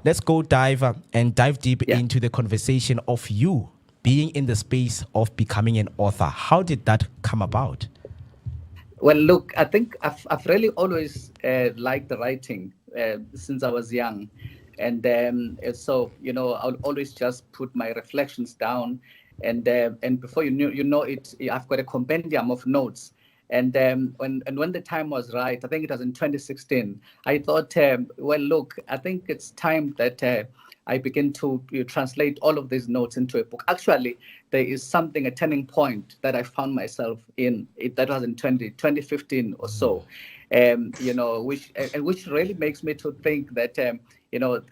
let's go dive deep Yeah. into the conversation of you being in the space of becoming an author. How did that come about? Well, look, I think I've really always liked the writing since I was young. And so, I'll always just put my reflections down. And before you know it, I've got a compendium of notes. And when the time was right, I think it was in 2016, I thought, well, look, I think it's time that I begin to translate all of these notes into a book. Actually, there is something, a turning point that I found myself in. That was in 2015 or so, which really makes me to think that,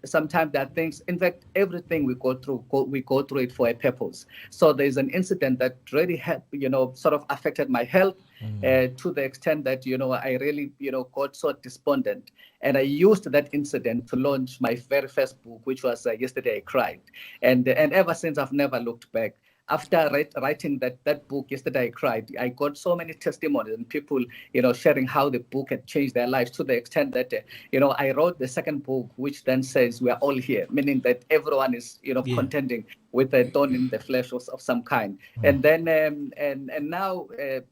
sometimes there are things, in fact, everything we go through it for a purpose. So there's an incident that really helped, sort of affected my health to the extent that, I really, got so despondent. And I used that incident to launch my very first book, which was Yesterday I Cried. And ever since, I've never looked back. After writing that book, Yesterday I Cried, I got so many testimonies and people, sharing how the book had changed their lives, to the extent that, I wrote the second book, which then says we are all here, meaning that everyone is, Yeah. contending with a thorn in the flesh of some kind. And then, and now,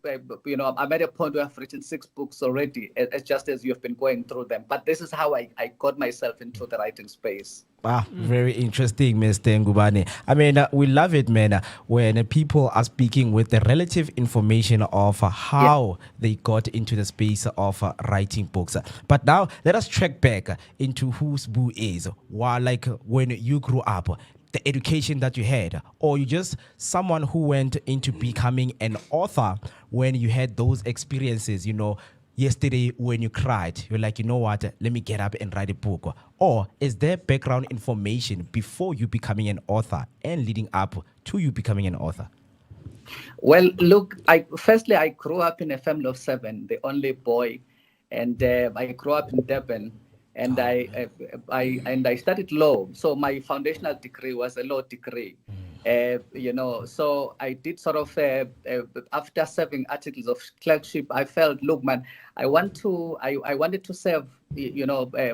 I'm at a point where I've written 6 books already, just as you've been going through them. But this is how I got myself into the writing space. Ah, very interesting, Mr. Ngubane. I mean, we love it, man, when people are speaking with the relative information of Yeah. how they got into the space of writing books. But now, let us track back into who Sbu is. While, like, when you grew up, the education that you had, or you just someone who went into becoming an author when you had those experiences, yesterday when you cried, you're like, you know what, let me get up and write a book? Or is there background information before you becoming an author and leading up to you becoming an author? Well, look, I grew up in a family of 7, the only boy, and I grew up in Durban, and Oh, I studied law. So my foundational degree was a law degree. So I did sort of after serving articles of clerkship, I felt, look, man, I wanted to serve,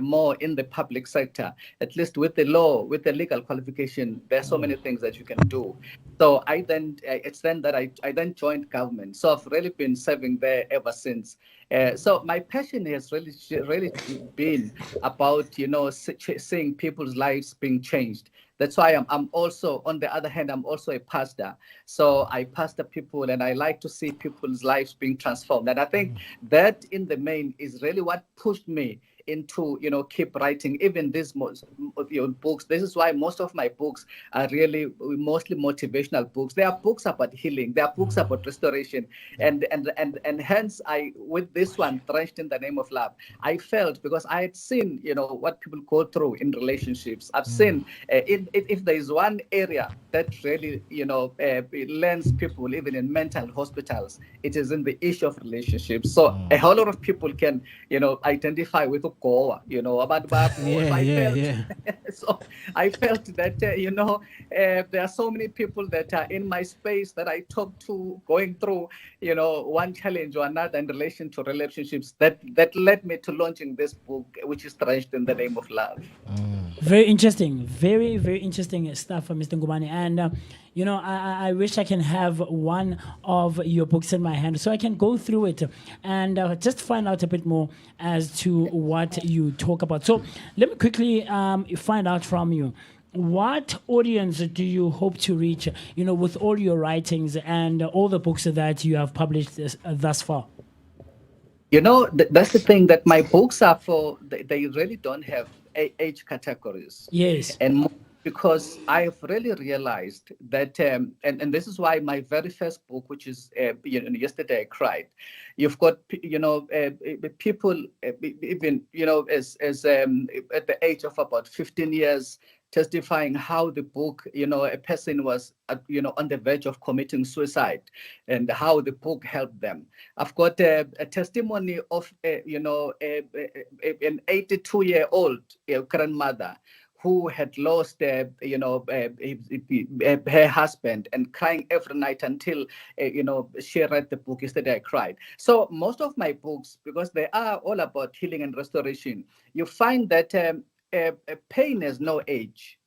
more in the public sector, at least with the law, with the legal qualification. There's so many things that you can do. So it's then that I then joined government. So I've really been serving there ever since. So my passion has really been about, seeing people's lives being changed. That's why I'm also, on the other hand, I'm also a pastor. So I pastor people, and I like to see people's lives being transformed. And I think that, in the main, is really what pushed me into, keep writing even these books. This is why most of my books are really mostly motivational books. There are books about healing, there are books about restoration, and hence, I, with this one, Drenched in the Name of Love, I felt, because I had seen, what people go through in relationships. I've seen, if there is one area that really, it lands people even in mental hospitals, it is in the issue of relationships. So a whole lot of people can, identify with Ukoa, about Babo. So yeah, I yeah, felt, yeah. so I felt that, there are so many people that are in my space that I talk to, going through, one challenge or another in relation to relationships, that led me to launching this book, which is Drenched in the Name of Love. Very interesting. Very, very interesting stuff, Mr. Ngubane. And, I wish I can have one of your books in my hand so I can go through it and just find out a bit more as to what you talk about. So let me quickly find out from you. What audience do you hope to reach, with all your writings and all the books that you have published thus far? That's the thing, that my books are for, they really don't have age categories. Yes. And because I have really realized that, and this is why my very first book, which is, Yesterday I Cried, you've got, people, even, as at the age of about 15 years, testifying how the book, a person was, on the verge of committing suicide, and how the book helped them. I've got a testimony of, an 82-year-old grandmother who had lost, her husband, and crying every night until, she read the book Yesterday I Cried. So most of my books, because they are all about healing and restoration, you find that, pain has no age.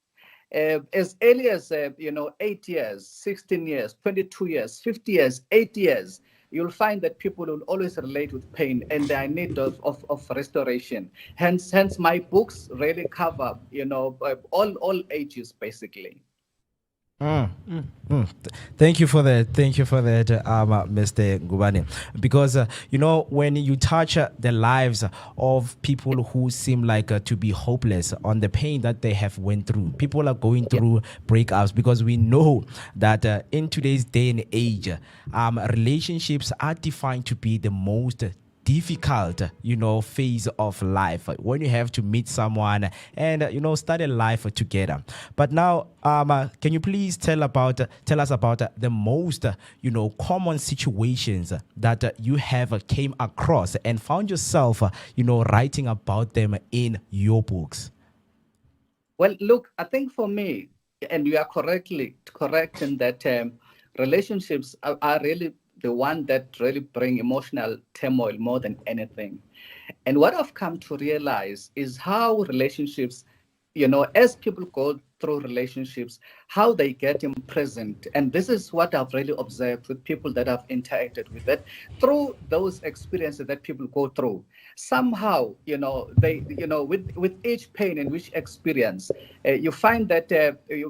As early as 8 years, 16 years, 22 years, 50 years, 8 years, you'll find that people will always relate with pain and they are in need of restoration. Hence, my books really cover all ages basically. Thank you for that. Thank you for that, Mr. Ngubane. Because when you touch the lives of people who seem like to be hopeless on the pain that they have went through, people are going through breakups because we know that in today's day and age, relationships are defined to be the most difficult phase of life when you have to meet someone and start a life together. But now can you please tell us about the most common situations that you have came across and found yourself writing about them in your books? Well, look, I think for me, and you are correct in that relationships are really the one that really bring emotional turmoil more than anything. And what I've come to realize is how relationships, as people go through relationships, how they get imprisoned. And this is what I've really observed with people that I've interacted with, that through those experiences that people go through, somehow, they, with each pain and each experience, you find that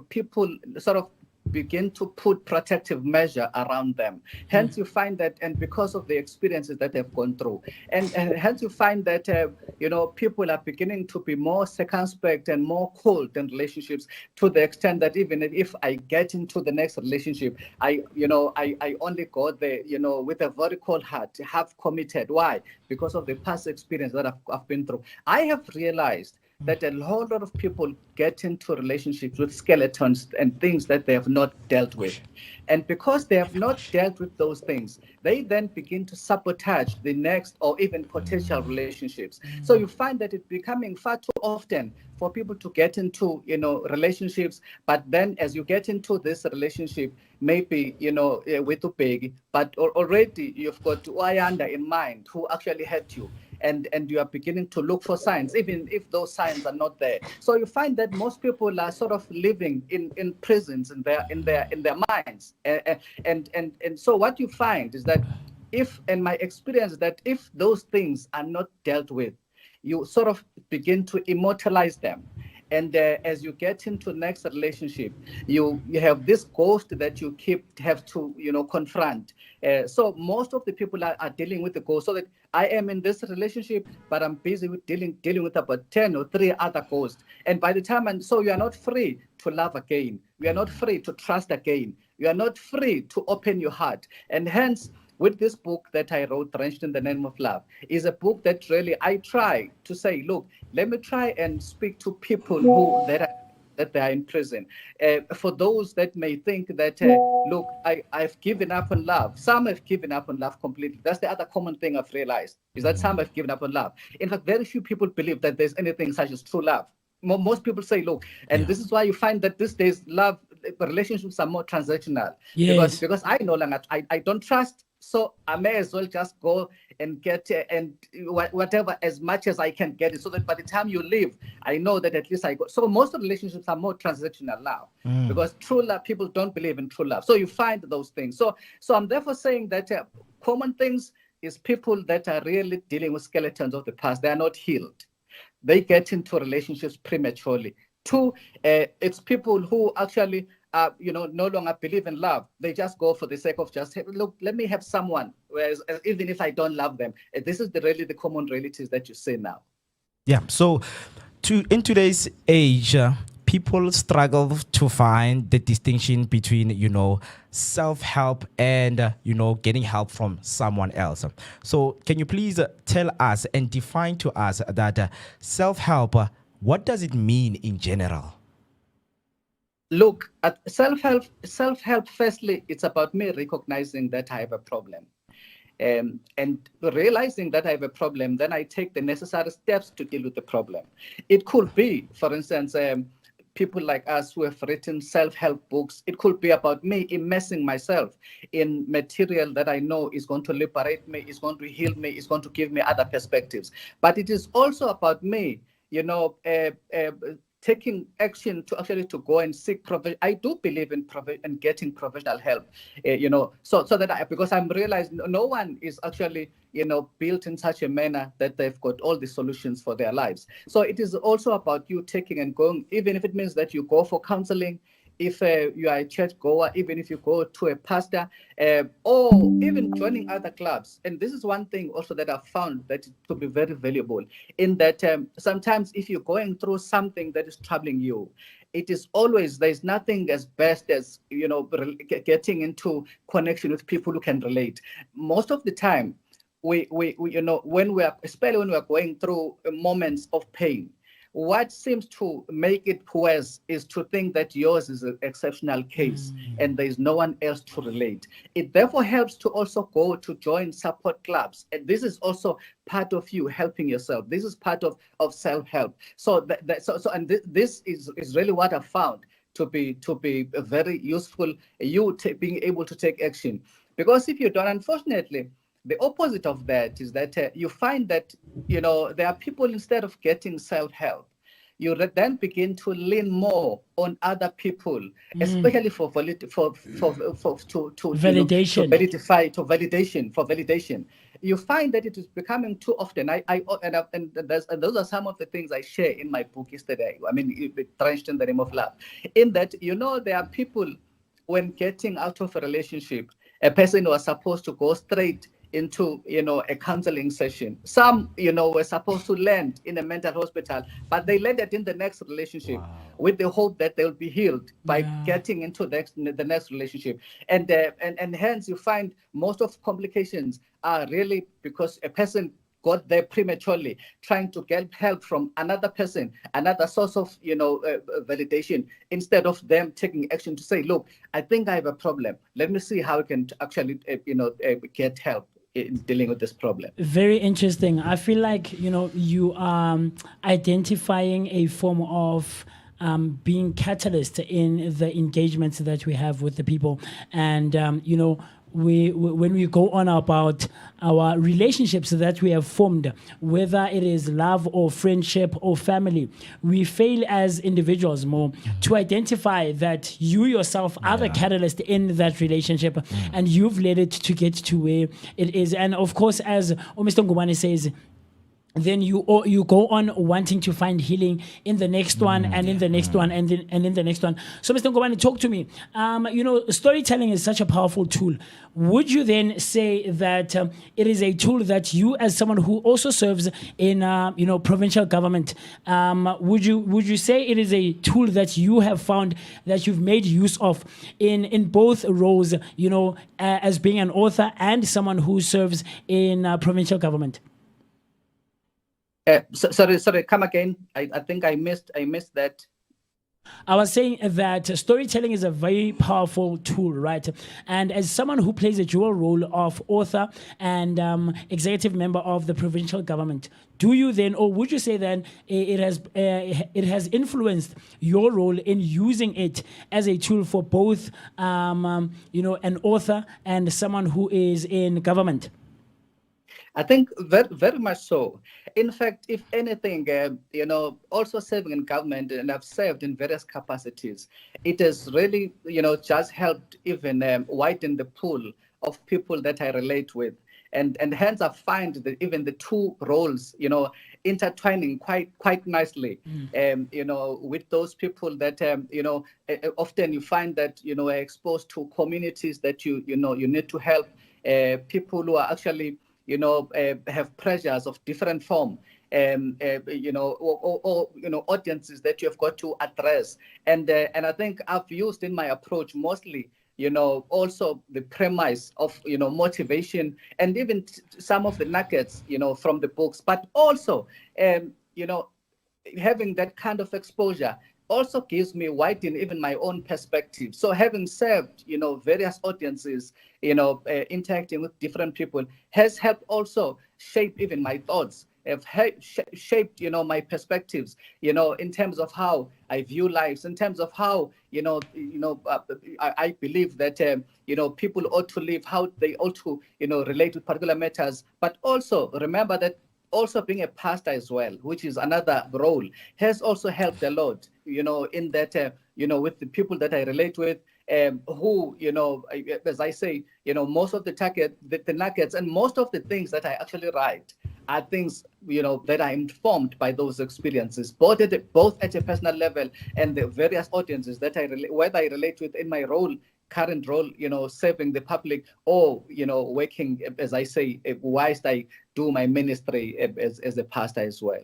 people sort of begin to put protective measure around them. Hence, you find that, and because of the experiences that they've gone through, and hence you find that people are beginning to be more circumspect and more cold in relationships, to the extent that even if I get into the next relationship, I only go there, with a very cold heart, have committed. Why? Because of the past experience that I've been through. I have realized that a whole lot of people get into relationships with skeletons and things that they have not dealt with. And because they have not dealt with those things, they then begin to sabotage the next or even potential relationships. So you find that it's becoming far too often for people to get into, relationships. But then as you get into this relationship, maybe, with a big, but already you've got Wayanda in mind who actually hurt you. And you are beginning to look for signs, even if those signs are not there. So you find that most people are sort of living in prisons in their minds. And so what you find is that in my experience, that if those things are not dealt with, you sort of begin to immortalize them. And as you get into next relationship, you have this ghost that you have to confront. So most of the people are dealing with the ghost. So that I am in this relationship, but I'm busy with dealing with about 10 or 3 other ghosts. And by the time, so you are not free to love again. You are not free to trust again. You are not free to open your heart. And hence, with this book that I wrote, Drenched in the Name of Love, is a book that really I try to say, look, let me try and speak to people that they are in prison. For those that may think that, look, I've given up on love. Some have given up on love completely. That's the other common thing I've realized, is that some have given up on love. In fact, very few people believe that there's anything such as true love. Most people say, look, and this is why you find that these days love relationships are more transactional. Yes. Because I no longer, I don't trust. So I may as well just go and get and whatever, as much as I can get it, so that by the time you leave, I know that at least I got. So most of the relationships are more transactional now, because true love, people don't believe in true love. So you find those things. So I'm therefore saying that common things is people that are really dealing with skeletons of the past. They are not healed. They get into relationships prematurely. 2, it's people who actually no longer believe in love. They just go for the sake of just, hey, look, let me have someone. Whereas even if I don't love them, this is really the common realities that you see now. Yeah. So, in today's age, people struggle to find the distinction between self-help and getting help from someone else. So, can you please tell us and define to us that self-help? What does it mean in general? Look, at self-help, firstly, it's about me recognizing that I have a problem. And realizing that I have a problem, then I take the necessary steps to deal with the problem. It could be, for instance, people like us who have written self-help books. It could be about me immersing myself in material that I know is going to liberate me, is going to heal me, is going to give me other perspectives. But it is also about me taking action to actually to go and seek profession. I do believe in getting professional help, so that because I'm realizing no one is actually built in such a manner that they've got all the solutions for their lives. So it is also about you taking and going, even if it means that you go for counseling, if you are a church goer, even if you go to a pastor, or even joining other clubs. And this is one thing also that I've found that to be very valuable, in that sometimes if you're going through something that is troubling you, it is always, there's nothing as best as getting into connection with people who can relate. Most of the time, we especially when we are going through moments of pain, what seems to make it worse is to think that yours is an exceptional case and there is no one else to relate. It therefore helps to also go to join support clubs. And this is also part of you helping yourself. This is part of self-help. So this is really what I found to be very useful, being able to take action. Because if you don't, unfortunately, the opposite of that is that you find that there are people, instead of getting self-help, you then begin to lean more on other people, especially for validation. For validation. You find that it is becoming too often. And those are some of the things I share in my book yesterday. I mean, Drenched in the Name of Love. In that, there are people, when getting out of a relationship, a person was supposed to go straight into a counseling session. Some were supposed to land in a mental hospital, but they landed in the next relationship with the hope that they'll be healed by getting into the next relationship. And hence you find most of complications are really because a person got there prematurely, trying to get help from another person, another source of validation, instead of them taking action to say, look, I think I have a problem. Let me see how I can actually get help in dealing with this problem. Very interesting. I feel like you are identifying a form of being catalyst in the engagements that we have with the people, and when we go on about our relationships that we have formed, whether it is love or friendship or family, we fail as individuals more to identify that you yourself are the catalyst in that relationship, and you've led it to get to where it is. And of course, as Mr. Ngubane says, then you go on wanting to find healing in the next one, and in the next one, and in the next one. So, Mr. Ngubane, talk to me. Storytelling is such a powerful tool. Would you then say that it is a tool that you, as someone who also serves in provincial government, would you say it is a tool that you have found that you've made use of in both roles, as being an author and someone who serves in provincial government? Sorry, come again. I think I missed that. I was saying that storytelling is a very powerful tool, right? And as someone who plays a dual role of author and executive member of the provincial government, do you then, or would you say then, it has influenced your role in using it as a tool for both, an author and someone who is in government? I think very, very much so. In fact, if anything, also serving in government, and I've served in various capacities, it has really, just helped even widen the pool of people that I relate with. And hence I find that even the two roles, intertwining quite nicely, with those people that, often you find that, are exposed to communities that you need to help, people who are actually have pressures of different form, or audiences that you have got to address. And I think I've used in my approach mostly, also the premise of, motivation, and even some of the nuggets, from the books, but also, having that kind of exposure also gives me widen even my own perspective. So having served, various audiences, interacting with different people has helped also shape even my thoughts, have shaped, my perspectives, in terms of how I view lives, in terms of how, I believe that, people ought to live, how they ought to, relate to particular matters. But also remember that also being a pastor as well, which is another role, has also helped a lot, in that, with the people that I relate with, who, as I say, most of the nuggets and most of the things that I actually write are things, that are informed by those experiences, both at a personal level and the various audiences that whether I relate with in my current role, serving the public, or, working, as I say, whilst I do my ministry as a pastor as well.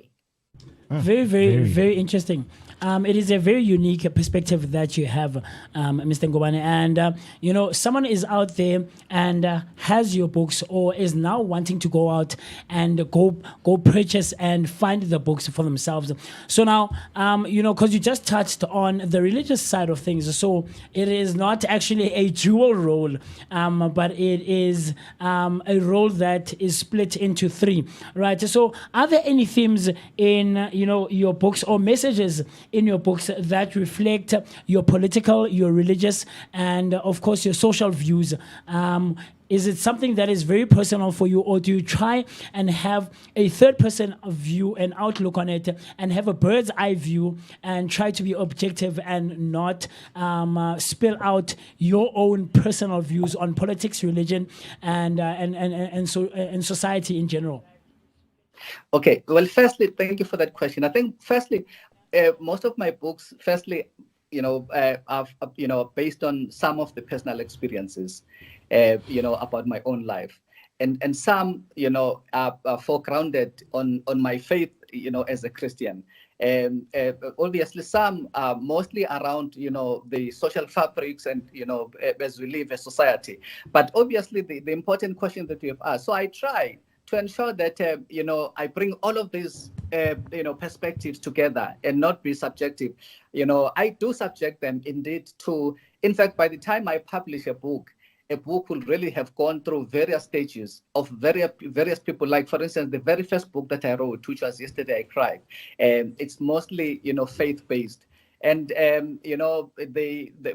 Very, very, very interesting. It is a very unique perspective that you have, Mr. Ngubane. And, someone is out there and has your books or is now wanting to go out and go purchase and find the books for themselves. So now, because you just touched on the religious side of things, so it is not actually a dual role, but it is a role that is split into three, right? So are there any themes in, your books or messages in your books that reflect your political, your religious, and of course your social views? Is it something that is very personal for you, or do you try and have a third person view and outlook on it and have a bird's eye view and try to be objective and not spill out your own personal views on politics, religion, and society in general? Okay. Well, firstly, thank you for that question. I think, firstly, most of my books, are, based on some of the personal experiences, about my own life, and some, are foregrounded on my faith, as a Christian. And obviously, some are mostly around, the social fabrics and, as we live as society. But obviously, the important question that you have asked. So I try to ensure that, I bring all of these, perspectives together and not be subjective. I do subject them indeed to, in fact, by the time I publish a book will really have gone through various stages of various people. Like, for instance, the very first book that I wrote, which was Yesterday I Cried, it's mostly, faith-based. And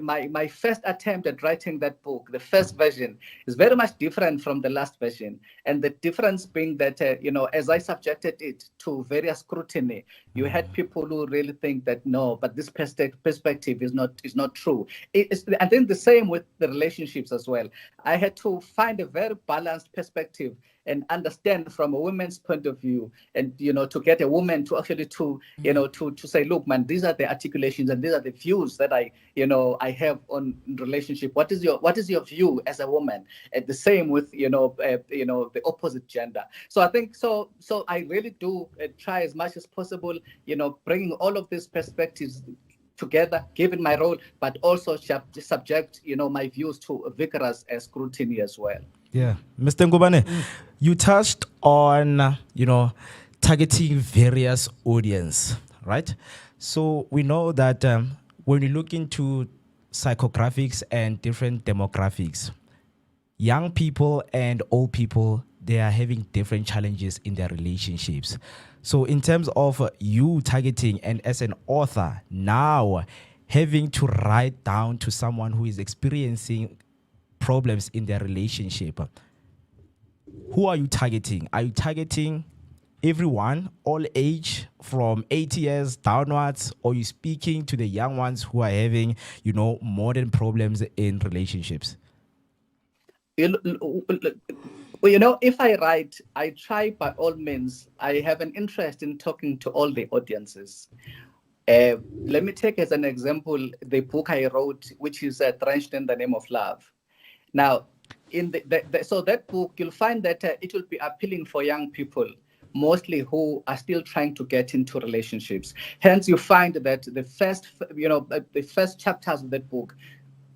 my first attempt at writing that book, the first version, is very much different from the last version. And the difference being that, as I subjected it to various scrutiny, you had people who really think that no, but this perspective is not true. I think the same with the relationships as well. I had to find a very balanced perspective and understand from a woman's point of view, and to get a woman to actually to say, look, man, these are the articulations and these are the views that I have on relationship. What is your view as a woman? And the same with the opposite gender. So I think so I really do try as much as possible, bringing all of these perspectives together, given my role, but also subject my views to vigorous scrutiny as well. Yeah, Mr. Ngubane, you touched on, targeting various audience, right? So we know that when we look into psychographics and different demographics, young people and old people, they are having different challenges in their relationships. So in terms of you targeting, and as an author now having to write down to someone who is experiencing problems in their relationship, who are you targeting? Are you targeting everyone, all age, from 80 years downwards, or are you speaking to the young ones who are having, modern problems in relationships? If I write, I try by all means. I have an interest in talking to all the audiences. Let me take as an example the book I wrote, which is Drenched in the Name of Love. Now, in so that book, you'll find that it will be appealing for young people, mostly who are still trying to get into relationships. Hence, you find that the first chapters of that book,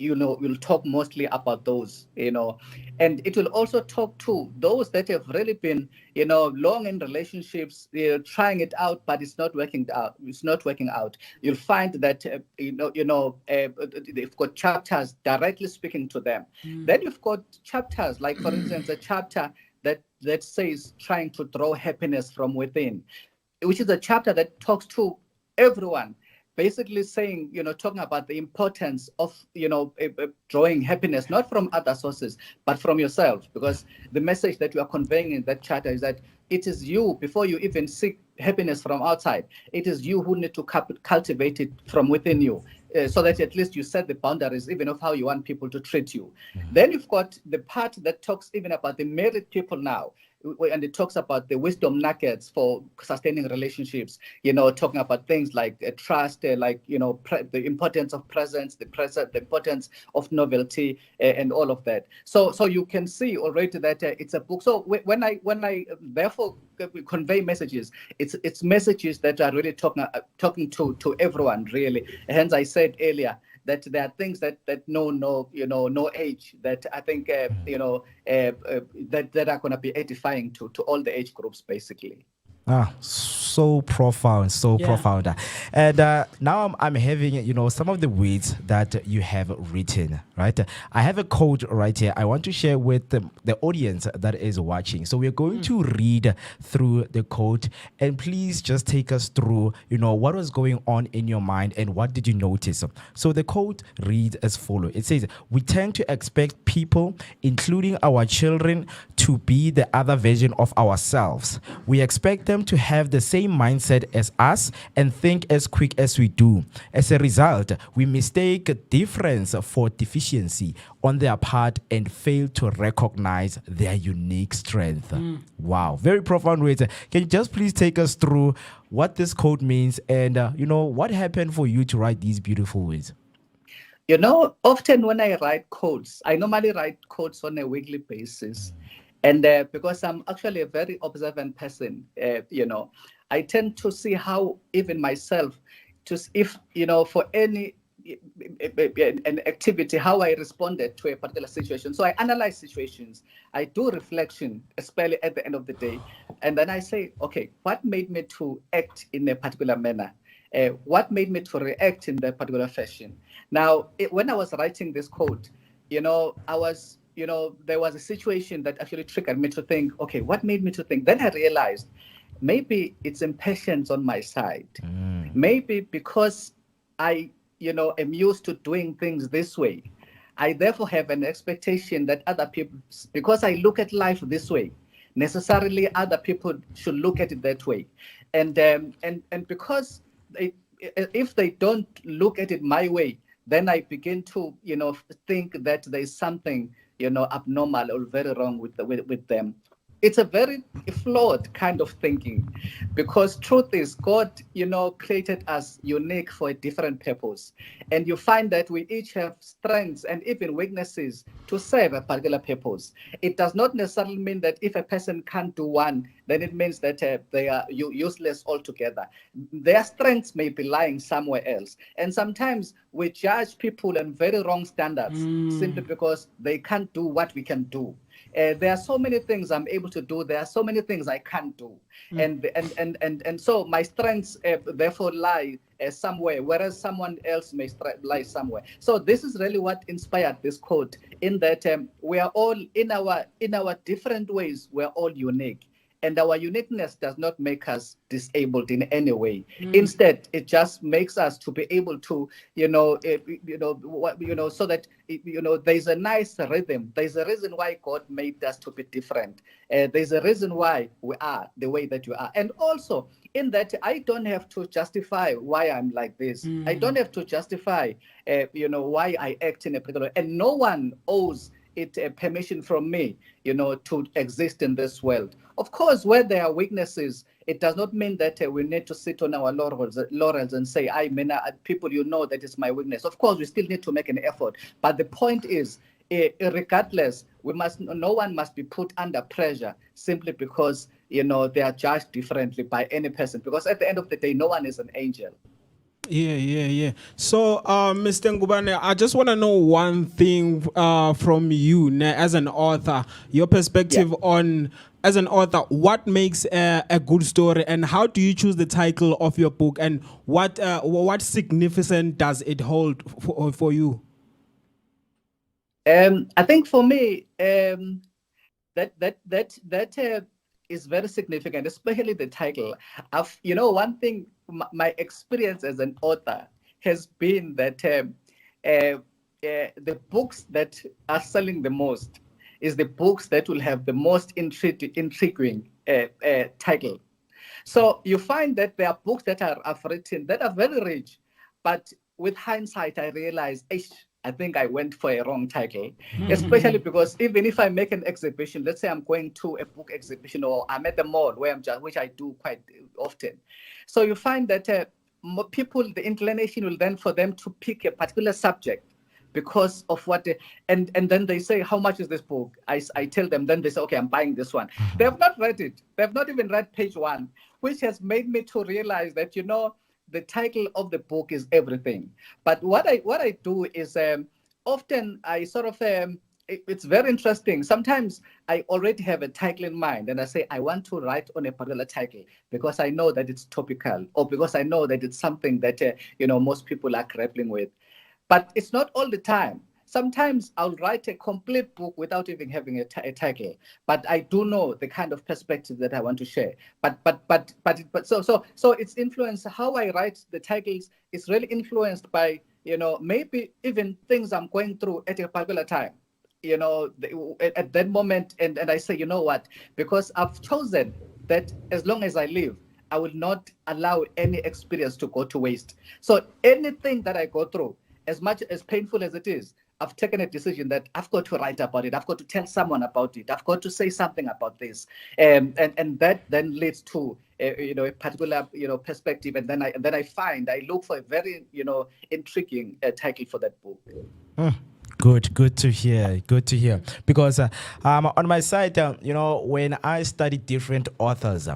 will talk mostly about those, and it will also talk to those that have really been, long in relationships, trying it out, but it's not working out. You'll find that, they've got chapters directly speaking to them. Then you've got chapters, like, for instance, a chapter that says trying to draw happiness from within, which is a chapter that talks to everyone. Basically saying, talking about the importance of, drawing happiness, not from other sources, but from yourself. Because the message that you are conveying in that chapter is that it is you, before you even seek happiness from outside, it is you who need to cultivate it from within you, so that at least you set the boundaries even of how you want people to treat you. Then you've got the part that talks even about the married people now, and it talks about the wisdom nuggets for sustaining relationships, talking about things like trust, like, the importance of presence, the importance of novelty, and all of that. So you can see already that it's a book. So when I therefore convey messages, it's messages that are really talking to everyone, really. Hence I said earlier that there are things that know no age, that I think that are going to be edifying to all the age groups, basically. So profound, so Yeah. profound. And now I'm having, some of the words that you have written, right? I have a quote right here I want to share with the audience that is watching. So we're going to read through the quote, and please just take us through, what was going on in your mind and what did you notice? So the quote reads as follows. It says, "We tend to expect people, including our children, to be the other version of ourselves. We expect them to have the same mindset as us and think as quick as we do. As a result, we mistake difference for deficiency on their part and fail to recognize their unique strength." Wow, very profound words. Can you just please take us through what this quote means and, what happened for you to write these beautiful words? Often when I write quotes, I normally write quotes on a weekly basis. And because I'm actually a very observant person, I tend to see how even myself, if, for any an activity, how I responded to a particular situation. So I analyze situations, I do reflection, especially at the end of the day. And then I say, okay, what made me to act in a particular manner? What made me to react in that particular fashion? Now, when I was writing this quote, there was a situation that actually triggered me to think, okay, what made me to think? Then I realized maybe it's impatience on my side. Maybe because I, am used to doing things this way. I therefore have an expectation that other people, because I look at life this way, necessarily other people should look at it that way. And because if they don't look at it my way, then I begin to, think that there's something, abnormal or very wrong with them. It's a very flawed kind of thinking, because truth is God, created us unique for a different purpose. And you find that we each have strengths and even weaknesses to serve a particular purpose. It does not necessarily mean that if a person can't do one, then it means that they are useless altogether. Their strengths may be lying somewhere else. And sometimes we judge people on very wrong standards simply because they can't do what we can do. There are so many things I'm able to do. There are so many things I can't do, and so my strengths therefore lie somewhere, whereas someone else may lie somewhere. So this is really what inspired this quote. In that we are all in our different ways. We're all unique. And our uniqueness does not make us disabled in any way. Instead, it just makes us to be able to, so that there's a nice rhythm. There's a reason why God made us to be different. There's a reason why we are the way that you are. And also, in that, I don't have to justify why I'm like this. I don't have to justify, why I act in a particular way. And no one owes it permission from me, to exist in this world. Of course, where there are weaknesses, it does not mean that we need to sit on our laurels and say, people, that is my weakness. Of course, we still need to make an effort. But the point is, regardless, no one must be put under pressure simply because, they are judged differently by any person. Because at the end of the day, no one is an angel. Yeah. So, Mr. Ngubane, I just want to know one thing from you as an author, your perspective on, as an author, what makes a good story, and how do you choose the title of your book, and what significance does it hold for you? I think for me, that is very significant, especially the title. One thing, my experience as an author has been that the books that are selling the most, is the books that will have the most intriguing title. So you find that there are books that I've written that are very rich, but with hindsight, I realized, I think I went for a wrong title, especially because even if I make an exhibition, let's say I'm going to a book exhibition or I'm at the mall where which I do quite often. So you find that people, the inclination will then for them to pick a particular subject because of what and then they say, how much is this book? I tell them, then they say, okay, I'm buying this one. They have not read it. They have not even read page one, which has made me to realize that, the title of the book is everything. But what I do is often I sort of it's very interesting. Sometimes I already have a title in mind and I say I want to write on a particular title because I know that it's topical or because I know that it's something that most people are grappling with. But it's not all the time. Sometimes I'll write a complete book without even having a title, but I do know the kind of perspective that I want to share. But so it's influenced. How I write the titles is really influenced by maybe even things I'm going through at a particular time. At that moment, and I say, you know what? Because I've chosen that as long as I live, I will not allow any experience to go to waste. So anything that I go through, as much as painful as it is, I've taken a decision that I've got to write about it. I've got to tell someone about it. I've got to say something about this, and that then leads to a particular perspective. And then I look for a very intriguing title for that book. Good to hear. Good to hear. Because on my side, when I study different authors,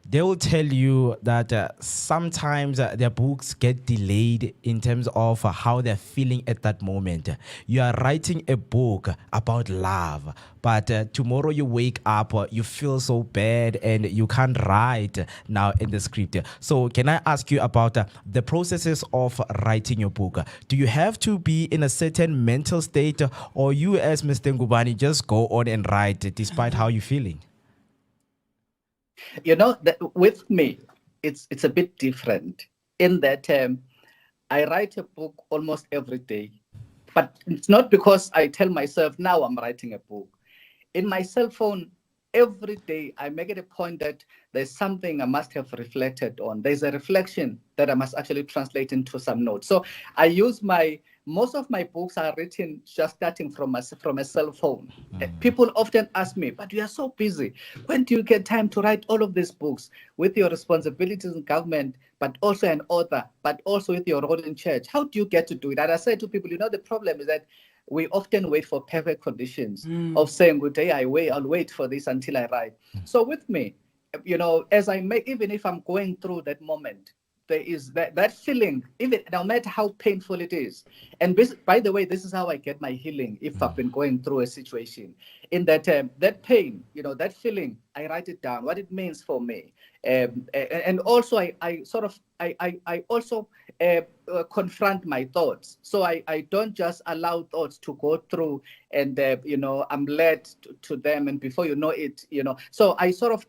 they will tell you that sometimes their books get delayed in terms of how they're feeling at that moment. You are writing a book about love, but tomorrow you wake up, you feel so bad and you can't write now in the script. So can I ask you about the processes of writing your book? Do you have to be in a certain mental state, or you as Mr. Ngubane just go on and write despite how you're feeling? With me, it's a bit different in that I write a book almost every day, but it's not because I tell myself now I'm writing a book. In my cell phone, every day I make it a point that there's something I must have reflected on. There's a reflection that I must actually translate into some notes. So I use most of my books are written just starting from a cell phone. People often ask me, but you are so busy. When do you get time to write all of these books with your responsibilities in government, but also an author, but also with your role in church? How do you get to do it? And I say to people, the problem is that we often wait for perfect conditions of saying, good day, I'll wait for this until I write. So with me, as I make, even if I'm going through that moment, there is that feeling, even no matter how painful it is. And by the way, this is how I get my healing if I've been going through a situation. In that that pain, that feeling, I write it down, what it means for me. And also I also confront my thoughts. So I don't just allow thoughts to go through and, I'm led to them. And before you know it, so I sort of,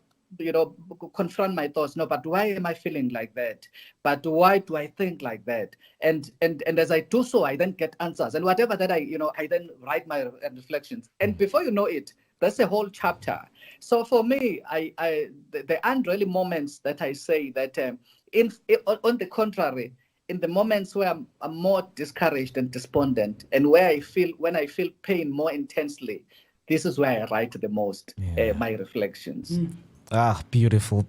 confront my thoughts. No, but why am I feeling like that? But why do I think like that? And as I do so, I then get answers. And whatever that I then write my reflections. And before you know it, that's a whole chapter. So for me, there aren't really moments that I say that on the contrary, in the moments where I'm more discouraged and despondent, and when I feel pain more intensely, this is where I write the most, my reflections. Beautiful.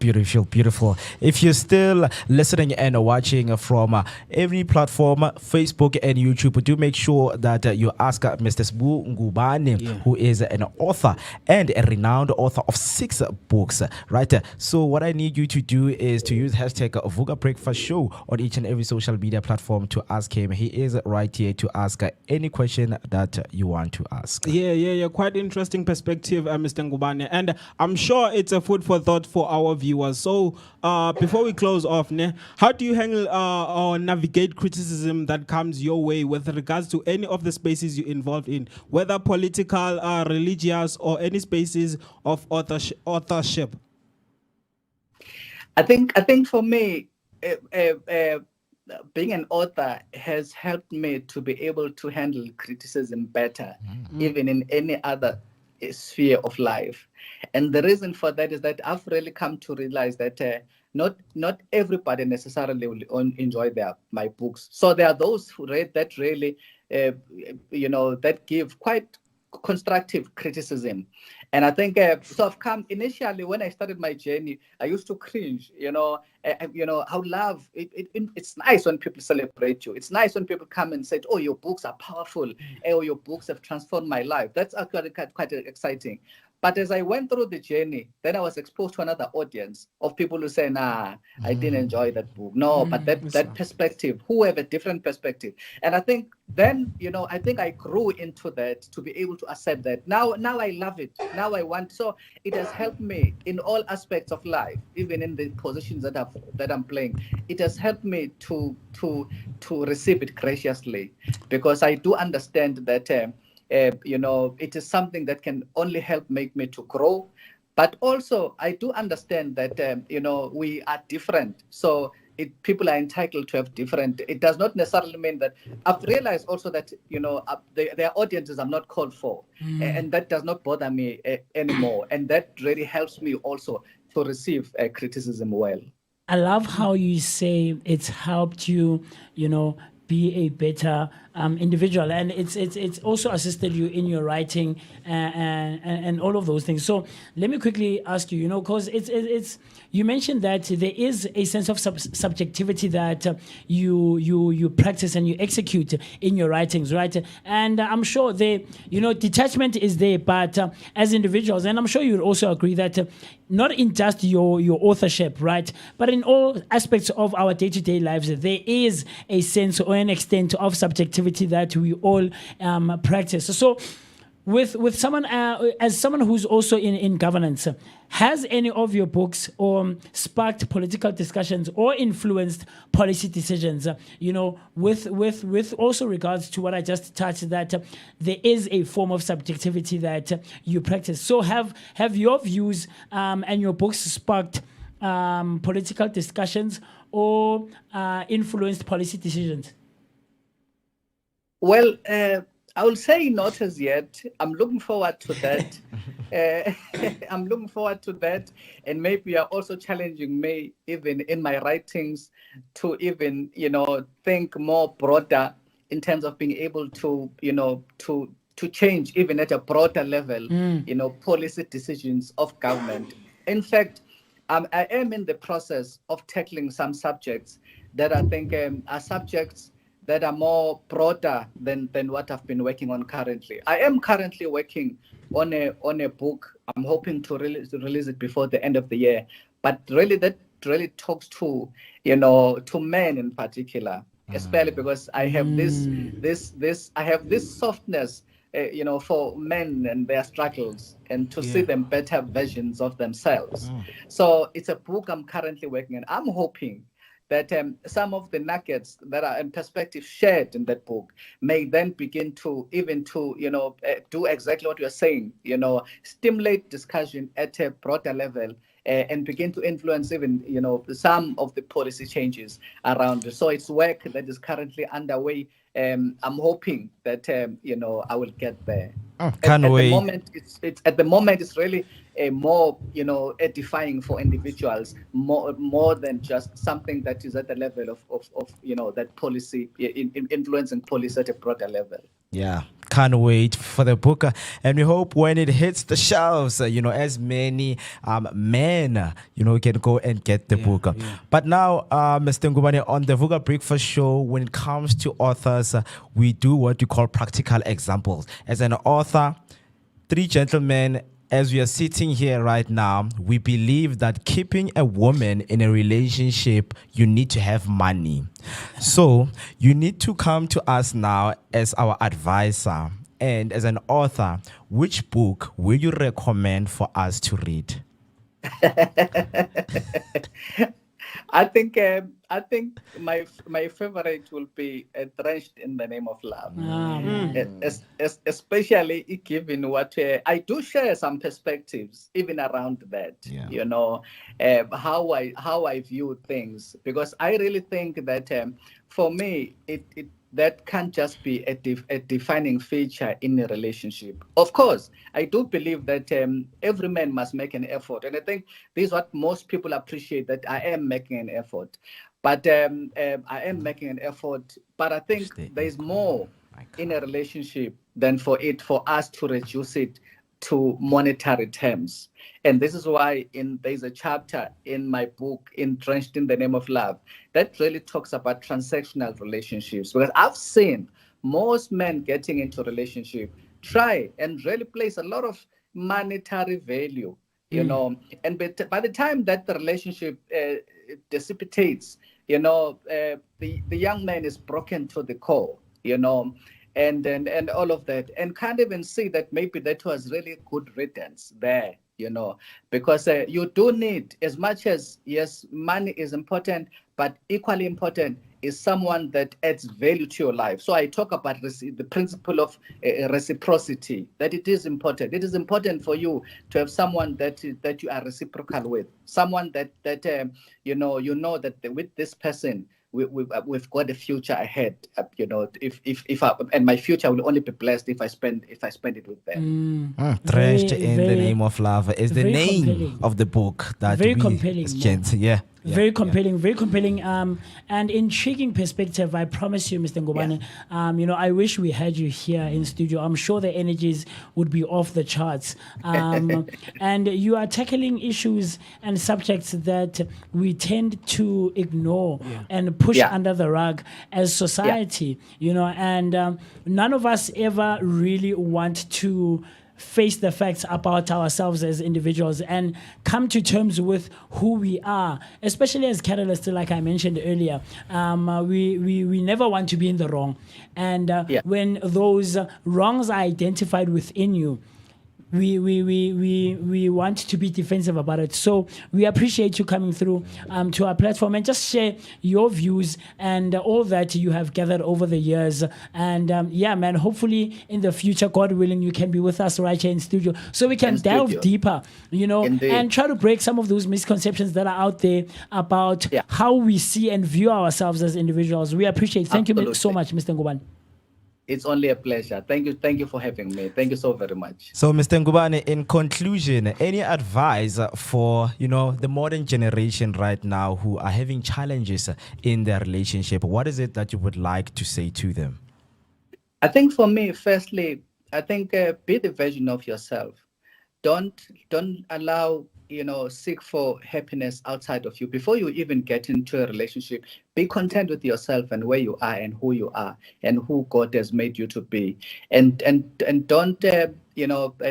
If you're still listening and watching from every platform, Facebook and YouTube, do make sure that you ask Mr. Sbu Ngubane, who is an author and a renowned author of 6 books, right? So what I need you to do is to use hashtag Vuga Breakfast Show on each and every social media platform to ask him. He is right here to ask any question that you want to ask. Yeah. Quite interesting perspective, Mr. Ngubane. And I'm sure it's a food for thought for our viewers. So before we close off, how do you handle or navigate criticism that comes your way with regards to any of the spaces you're involved in, whether political, religious, or any spaces of authorship? I think for me, being an author has helped me to be able to handle criticism better, even in any other sphere of life. And the reason for that is that I've really come to realize that not everybody necessarily will enjoy my books. So there are those who read that really, that give quite constructive criticism. And I think so I've come initially when I started my journey, I used to cringe, how love it's nice when people celebrate you. It's nice when people come and say, oh, your books are powerful. Oh, your books have transformed my life. That's actually quite exciting. But as I went through the journey, then I was exposed to another audience of people who say, nah, I didn't enjoy that book. No, but that perspective, who have a different perspective. And I think then, I think I grew into that to be able to accept that. Now I love it. Now I want. So it has helped me in all aspects of life, even in the positions that I'm playing. It has helped me to receive it graciously, because I do understand that it is something that can only help make me to grow. But also, I do understand that, we are different. So people are entitled to have different. It does not necessarily mean that. I've realized also that, their audiences I'm not called for. And that does not bother me anymore. And that really helps me also to receive criticism well. I love how you say it's helped you, be a better individual, and it's also assisted you in your writing and all of those things. So let me quickly ask you, because it's you mentioned that there is a sense of subjectivity that you practice and you execute in your writings, right? And I'm sure detachment is there, but as individuals, and I'm sure you'll also agree that not in just your authorship, right, but in all aspects of our day-to-day lives, there is a sense or an extent of subjectivity that we all practice. So with someone as someone who's also in governance, has any of your books sparked political discussions or influenced policy decisions, with also regards to what I just touched, that there is a form of subjectivity that you practice? So have your views and your books sparked political discussions or influenced policy decisions? Well, I will say not as yet. I'm looking forward to that. I'm looking forward to that. And maybe you're also challenging me, even in my writings, to even, think more broader in terms of being able to, to change even at a broader level, policy decisions of government. In fact, I am in the process of tackling some subjects that I think are subjects that are more broader than what I've been working on currently. I am currently working on a book. I'm hoping to release it before the end of the year. But really, that really talks to to men in particular, especially because I have this softness, for men and their struggles, and to see them better versions of themselves. So it's a book I'm currently working on. I'm hoping that some of the nuggets that are in perspective shared in that book may then begin to do exactly what you're saying, stimulate discussion at a broader level, and begin to influence even, some of the policy changes around it. So it's work that is currently underway. I'm hoping that, I will get there. Can't wait. At the moment, it's really more, edifying for individuals, more than just something that is at the level of that policy, influencing policy at a broader level. Yeah, can't wait for the book. And we hope when it hits the shelves, as many men, can go and get the book. Yeah. But now, Mr. Ngubane, on the Vuga Breakfast Show, when it comes to authors, we do what we call practical examples. As an author, three gentlemen, as we are sitting here right now, we believe that keeping a woman in a relationship, you need to have money. So you need to come to us now as our advisor. And as an author, which book will you recommend for us to read? I think my favorite will be Drenched in the Name of Love. Especially given what I do share some perspectives even around that. How I view things, because I really think that for me that can't just be a defining feature in a relationship. Of course, I do believe that every man must make an effort. And I think this is what most people appreciate, that I am making an effort. But I am making an effort. But I think there's more in a relationship than for us to reduce it to monetary terms. And this is why there's a chapter in my book, in Drenched in the Name of Love, that really talks about transactional relationships. Because I've seen most men getting into a relationship try and really place a lot of monetary value, and by the time that the relationship dissipates, the young man is broken to the core, and all of that, and can't even see that maybe that was really good riddance there, because you do need, as much as, yes, money is important, but equally important is someone that adds value to your life. So I talk about the principle of reciprocity, that it is important. It is important for you to have someone that you are reciprocal with, someone that you know that with this person we've got a future ahead. And my future will only be blessed if I spend it with them. Drenched in the Name of Love is the name compelling. of the book that Very we compelling, as Mo. gents, Very compelling, and intriguing perspective. I promise you, Mr. Ngubane. I wish we had you here in studio. I'm sure the energies would be off the charts. And you are tackling issues and subjects that we tend to ignore and push under the rug as society. And none of us ever really want to face the facts about ourselves as individuals and come to terms with who we are, especially as catalysts, like I mentioned earlier. We never want to be in the wrong. And when those wrongs are identified within you, we want to be defensive about it. So we appreciate you coming through to our platform and just share your views and all that you have gathered over the years. And man, hopefully in the future, God willing, you can be with us right here in studio so we can delve deeper, Indeed. and try to break some of those misconceptions that are out there about how we see and view ourselves as individuals. We appreciate. Thank you so much, Mr. Ngubane. It's only a pleasure. Thank you for having me. Thank you so very much. So, Mr. Ngubane, in conclusion, any advice for the modern generation right now who are having challenges in their relationship? What is it that you would like to say to them? I think for me, firstly, I think be the version of yourself. Don't allow, seek for happiness outside of you. Before you even get into a relationship, be content with yourself and where you are and who you are and who God has made you to be. And don't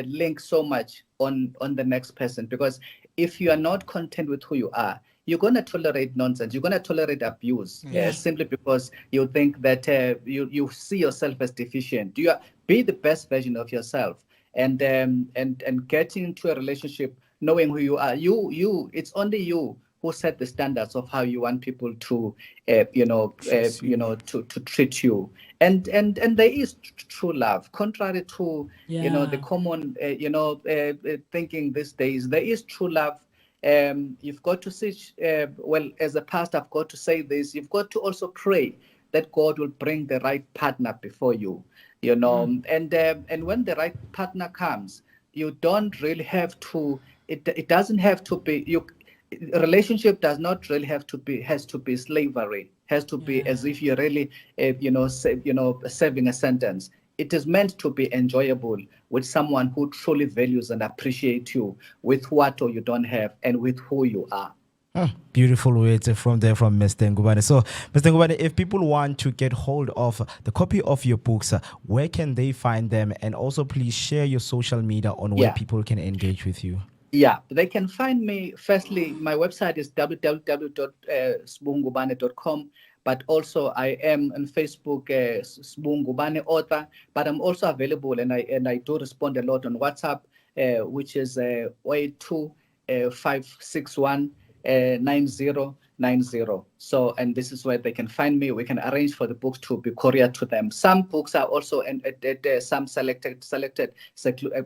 link so much on the next person, because if you are not content with who you are, you're going to tolerate nonsense. You're going to tolerate abuse, simply because you think that you see yourself as deficient. Be the best version of yourself, and getting into a relationship knowing who you are. It's only you who set the standards of how you want people to to treat you. And there is true love, contrary to the common thinking these days. There is true love. You've got to see, as a pastor, I've got to say this, you've got to also pray that God will bring the right partner before you, and when the right partner comes, you don't really have to, it doesn't have to be, a relationship does not really has to be slavery, has to be as if you're really, serving a sentence. It is meant to be enjoyable with someone who truly values and appreciates you with what or you don't have and with who you are. Beautiful words from Mr. Ngubane. So, Mr. Ngubane, if people want to get hold of the copy of your books, where can they find them? And also, please share your social media on where people can engage with you. Yeah, they can find me. Firstly, my website is www.sbungubane.com. But also I am on Facebook, Sbu Ngubane author. But I'm also available, and I do respond a lot on WhatsApp, which is 082 9090. So, and this is where they can find me. We can arrange for the books to be couriered to them. Some books are also some selected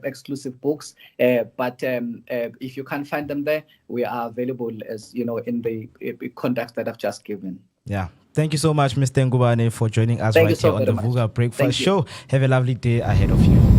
exclusive books. But if you can't find them there, we are available as in the context that I've just given. Yeah. Thank you so much, Mr. Ngubane, for joining us Thank you right so here on the very much. Vuga Breakfast Thank you. Show. Have a lovely day ahead of you.